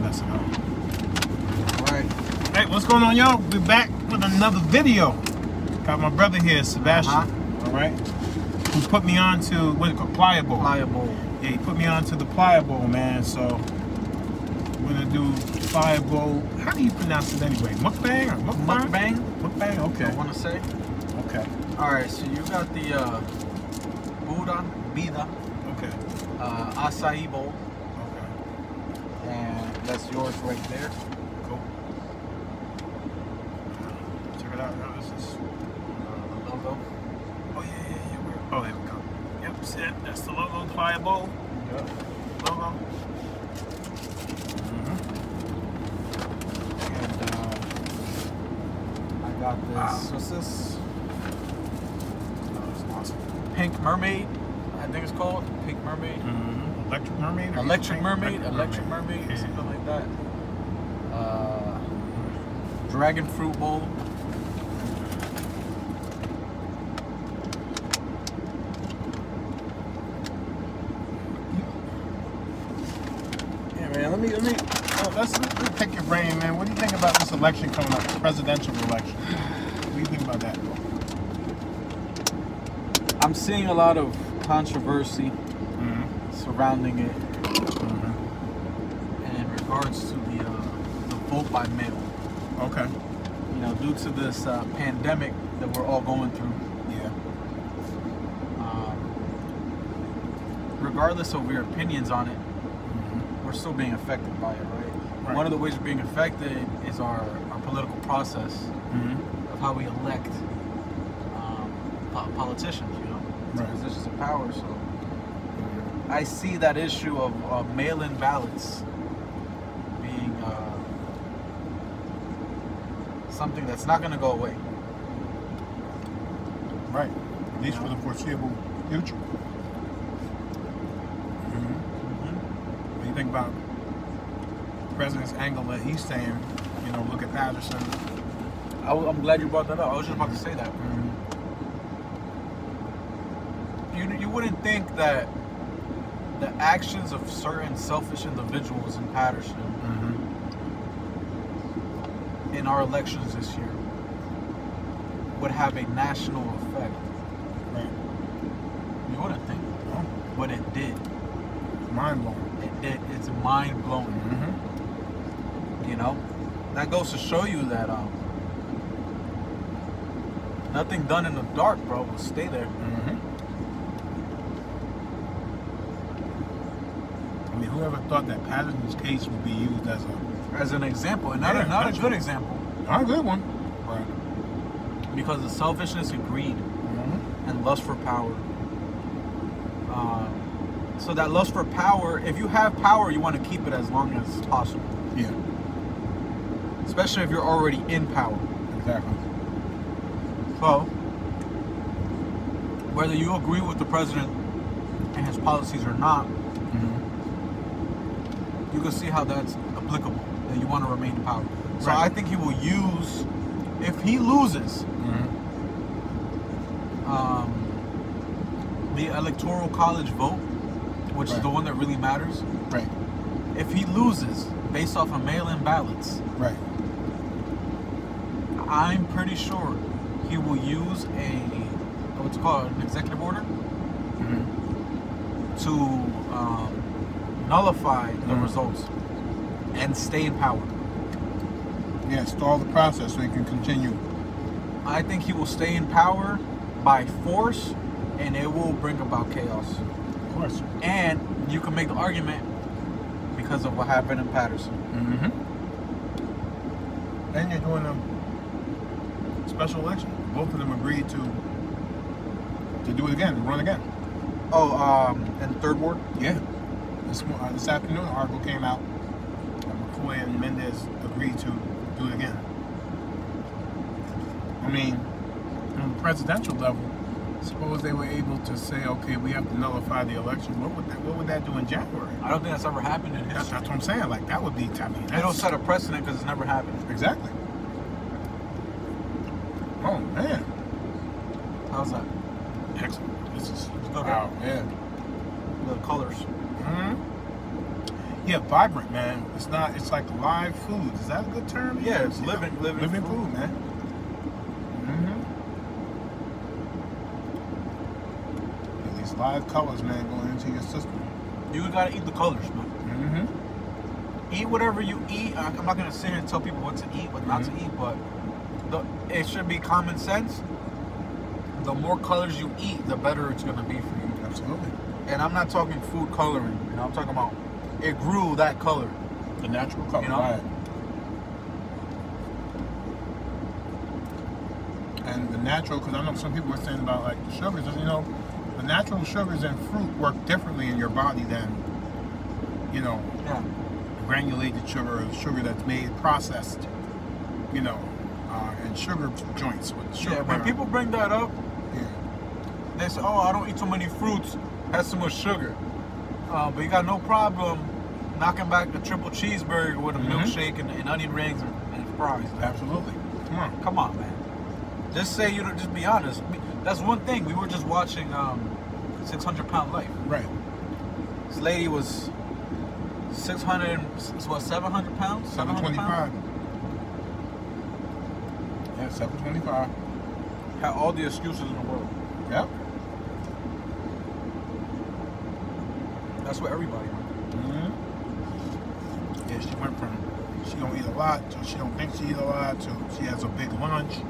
mess it up. Alright. Hey, what's going on, y'all? We're back with another video. Got my brother here, Sebastian. Alright. Who put me on to, what is it called? Playa Bowl. Playa Bowl. Yeah, he put me on to the Playa Bowl, man. So, we're going to do Playa Bowl. How do you pronounce it anyway? MukBang or MukBang? MukBang? MukBang, okay. I want to say. Okay. Alright, so you got the Bida. Okay. Acai bowl. Okay. And that's yours right there. Cool. Check it out. Now, this is The logo. Oh, yeah. Oh, there we go. Yep, see it? That's the logo, Playa Bowl. Yep. Logo. And I got this. Wow. What's this? Oh, that's awesome. Pink Mermaid, I think it's called. Pink Mermaid. Electric Mermaid? Electric Mermaid, Yeah. something like that. Dragon Fruit Bowl. Yeah, man, let me let's pick your brain, man. What do you think about this election coming up, the presidential election? What do you think about that? I'm seeing a lot of controversy surrounding it in regards to the vote by mail. Okay. You know, due to this pandemic that we're all going through. Yeah. Regardless of your opinions on it, we're still being affected by it, right? One of the ways we're being affected is our political process of how we elect politicians, you know, to positions of power. So I see that issue of mail-in ballots being something that's not going to go away. Right. At least for the foreseeable future. What do you think about the president's angle that he's saying, you know, look at Patterson? I'm glad you brought that up. I was just about to say that. You wouldn't think that the actions of certain selfish individuals in Patterson in our elections this year would have a national effect. Right. You wouldn't think. No. But it did. Mind blowing. It did. It's mind blowing. You know? That goes to show you that nothing done in the dark, bro, will stay there. I mean, whoever thought that Patterson's case would be used as an example, and not a good example. Not a good one. Right. Because of selfishness and greed and lust for power. So that lust for power, if you have power, you want to keep it as long as possible. Yeah. Especially if you're already in power. Exactly. So, whether you agree with the president and his policies or not, you can see how that's applicable, that you want to remain in power. So I think he will use, if he loses the electoral college vote, which is the one that really matters. Right. If he loses based off of mail-in ballots, right, I'm pretty sure he will use what's called an executive order to nullify the results and stay in power. Yeah, stall the process so he can continue. I think he will stay in power by force, and it will bring about chaos. Of course. And you can make the argument because of what happened in Patterson. And you're doing a special election. Both of them agreed to do it again, to run again. Oh, and the third ward? Yeah. This afternoon, an article came out that McCoy and Mendez agreed to do it again. I mean, on the presidential level, suppose they were able to say, okay, we have to nullify the election. What would that do in January? I don't think that's ever happened in history. That's what I'm saying. Like, that would be, I mean, It'll set a precedent because it's never happened. Exactly. Oh, man. How's that? Excellent. This is good. wow, yeah. The colors. Yeah, vibrant, man. It's not. It's like live food. Is that a good term? Yeah, it's living food, man. These live colors, man, going into your system. You gotta eat the colors, man. Eat whatever you eat. I'm not gonna sit here and tell people what to eat, what not to eat, but it should be common sense. The more colors you eat, the better it's gonna be for you. Absolutely. And I'm not talking food coloring. You know, I'm talking about it grew that color. The natural color. You know? Right. And the natural, because I know some people were saying about like the sugars. You know, the natural sugars in fruit work differently in your body than, you know, granulated sugar or the sugar that's made processed. You know, and sugar joints with sugar. Yeah, when people bring that up, they say, "Oh, I don't eat too many fruits. Has too much sugar." But you got no problem knocking back a triple cheeseburger with a milkshake and onion rings and fries. Absolutely. Come on, man. Just say you don't. Just be honest. That's one thing. We were just watching 600 Pound Life. Right. This lady was 700 pounds? 725. Yeah, 725. Had all the excuses in the world. Yep. That's what everybody wants. Yeah, she went from she don't eat a lot to she don't think she eat a lot to she has a big lunch.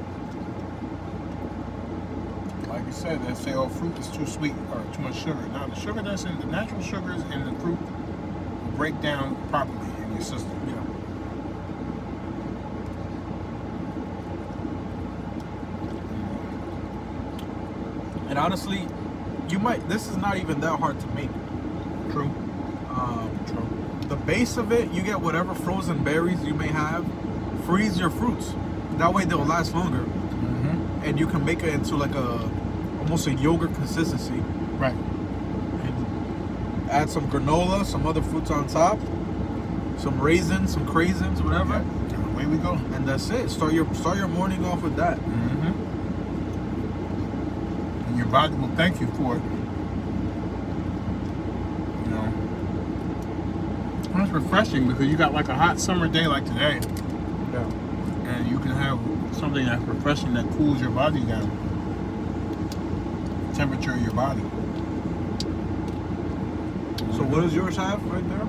Like you said, they say, oh, fruit is too sweet or too much sugar. Now, the sugar that's in the natural sugars in the fruit will break down properly in your system. Yeah. And honestly, this is not even that hard to make. True. True. The base of it, you get whatever frozen berries you may have, freeze your fruits. That way they'll last longer. And you can make it into like almost a yogurt consistency. Right. And add some granola, some other fruits on top, some raisins, some craisins, whatever. Yeah. And away we go. And that's it. Start your morning off with that. And your body will thank you for it. You know. And it's refreshing because you got like a hot summer day like today. Yeah. And you can have something that's refreshing that cools your body down. Temperature of your body. So what does yours have right there?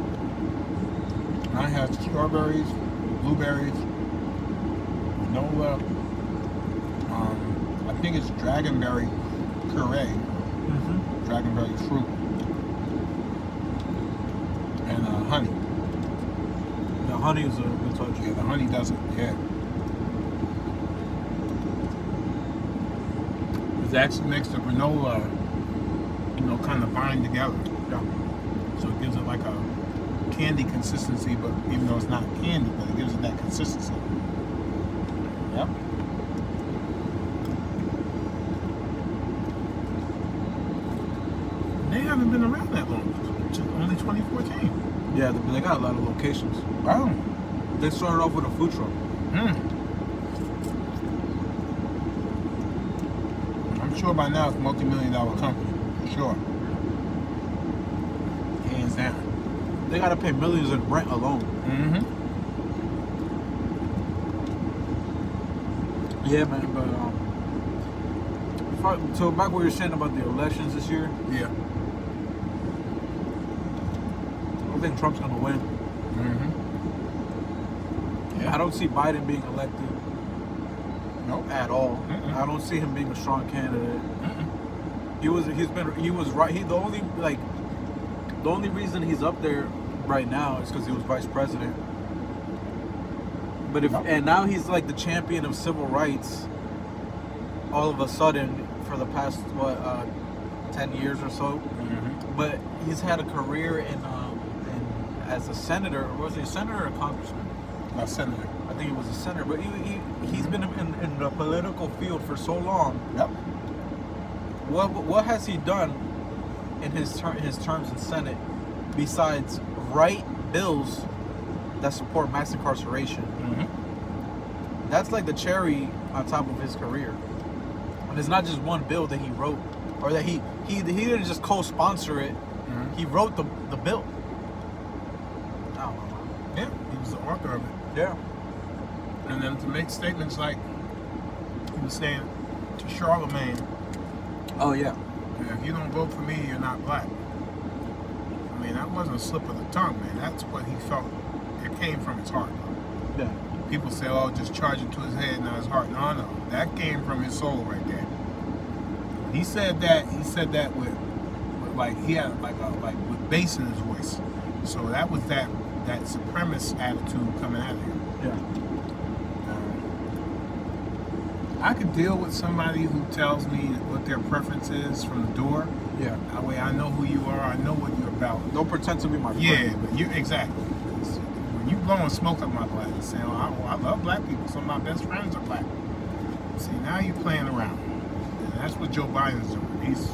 I have strawberries, blueberries, granola. I think it's dragonberry puree, dragonberry fruit, and honey. The honey is a good touch. Yeah, the honey does it. Yeah. It actually makes the granola, you know, kind of bind together. Yeah. So it gives it like a candy consistency, but even though it's not candy, but it gives it that consistency. Yep. They haven't been around that long. Only 2014. Yeah, they got a lot of locations. Wow. They started off with a food truck. I'm sure by now it's a multi-million-dollar company, for sure. Hands down. They gotta pay millions in rent alone. Yeah, man. But so back what you're saying about the elections this year. Yeah. I think Trump's gonna win. Yeah. I don't see Biden being elected. Nope. At all. I don't see him being a strong candidate. He was right. The only reason he's up there right now is because he was vice president. But and now he's like the champion of civil rights. All of a sudden, for the past 10 years or so. But he's had a career in as a senator. Was he a senator or a congressman? A senator. I think he was a senator. But he's been in the political field for so long. Yep. What has he done in his terms in Senate besides write bills that support mass incarceration? That's like the cherry on top of his career. And it's not just one bill that he wrote, or that he didn't just co-sponsor it. He wrote the bill. Yeah, he was the author of it. Yeah. And then to make statements like he was saying to Charlemagne, Oh yeah. if you don't vote for me, you're not black. I mean, that wasn't a slip of the tongue, man. That's what he felt. It came from his heart. Yeah. People say, oh, just charge it to his head, not his heart. No. That came from his soul right there. When he said that with like, he had like with bass in his voice. So that was that supremacist attitude coming out of him. Yeah. I could deal with somebody who tells me what their preference is from the door. Yeah. That way I know who you are, I know what you're about. Don't pretend to be my friend. Yeah, but you exactly. When you blowing smoke up my butt and saying, oh, I love black people, some of my best friends are black. See, now you're playing around. And that's what Joe Biden's doing. He's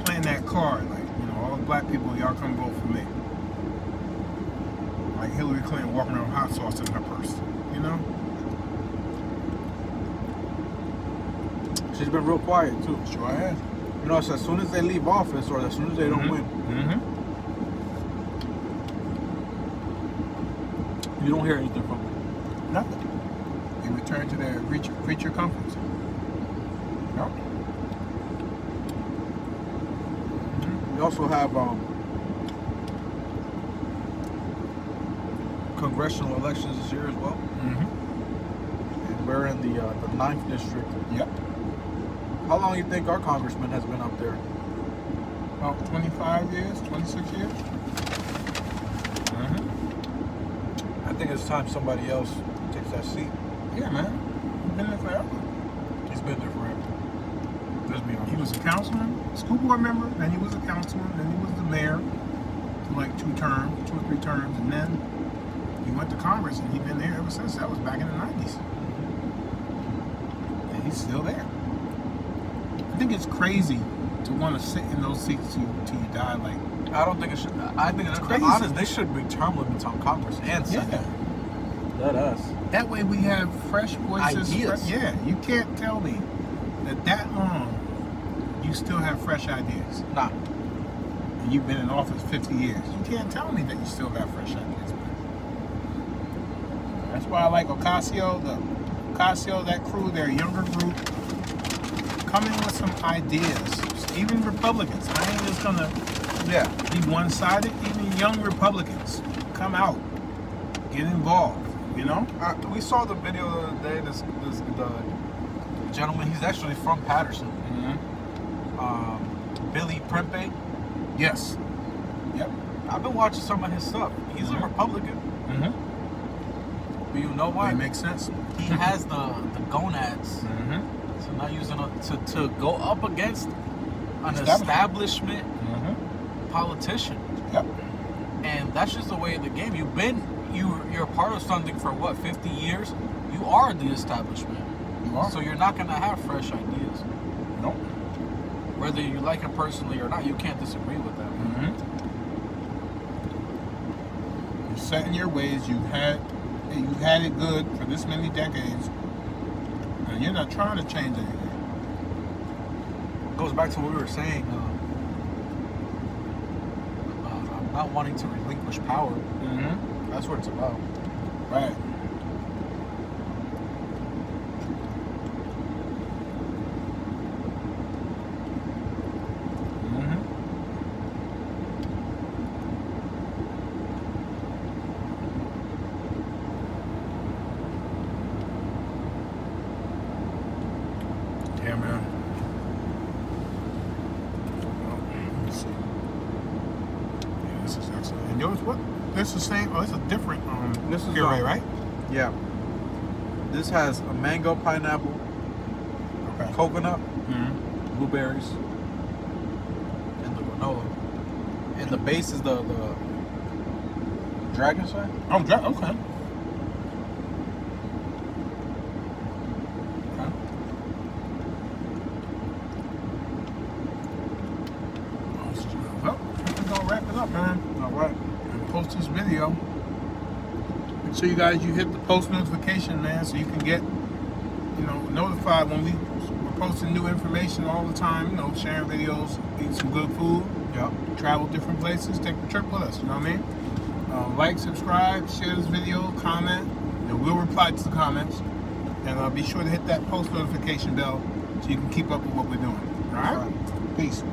playing that card, like, all the black people, y'all come vote for me. Like Hillary Clinton walking around with hot sauce in her purse, She's been real quiet too. Sure has. So as soon as they leave office or as soon as they don't win, you don't hear anything from them. Nothing. They return to their creature comforts. No. We also have congressional elections this year as well. And we're in the 9th district. Yep. How long do you think our congressman has been up there? About 25 years, 26 years. I think it's time somebody else takes that seat. Yeah, man. He's been there forever. He's been there forever. Let's be honest. He was a councilman, school board member, then he was a councilman, then he was the mayor for like 2 or 3 terms, and then he went to Congress, and he's been there ever since. That was back in the 90s. And he's still there. I think it's crazy to want to sit in those seats till you die. Like, I don't think it should. I think it's crazy. Honest, they should be term limits on Congress and Senate. Yeah. Let us. That way we have fresh voices. Ideas. You can't tell me that long you still have fresh ideas. Nah. And you've been in office 50 years. You can't tell me that you still got fresh ideas, man. That's why I like Ocasio, that crew, their younger group, coming with some ideas. Even Republicans. I ain't just gonna be one-sided. Even young Republicans come out, get involved. We saw the video the other day. The gentleman, he's actually from Patterson. Billy Prempe. Yes. Yep. I've been watching some of his stuff. He's a Republican. But you know what? It makes sense. He has the gonads. So not using to go up against an establishment politician. Yep. And that's just the way of the game. You're part of something for what, 50 years? You are the establishment. You are. So you're not gonna have fresh ideas. Nope. Whether you like him personally or not, you can't disagree with that. You're set in your ways. You've had it good for this many decades, and you're not trying to change anything. It goes back to what we were saying about not wanting to relinquish power. That's what it's about. Right. Yeah, man. Well, let's see. Yeah, this is excellent. And yours, what? This is the same. Oh, it's a different This is puree, right? Yeah. This has a mango, pineapple, coconut, blueberries, and the granola. And the base is the dragon side. Oh, okay. Well, we're gonna wrap it up, man. All right. And post this video. Make sure you guys hit the post notification, man, so you can get notified when we're posting new information all the time. Sharing videos, eat some good food. Yeah. Travel different places, take a trip with us. You know what I mean? Like, subscribe, share this video, comment. And we'll reply to the comments. And be sure to hit that post notification bell so you can keep up with what we're doing. All right? Peace.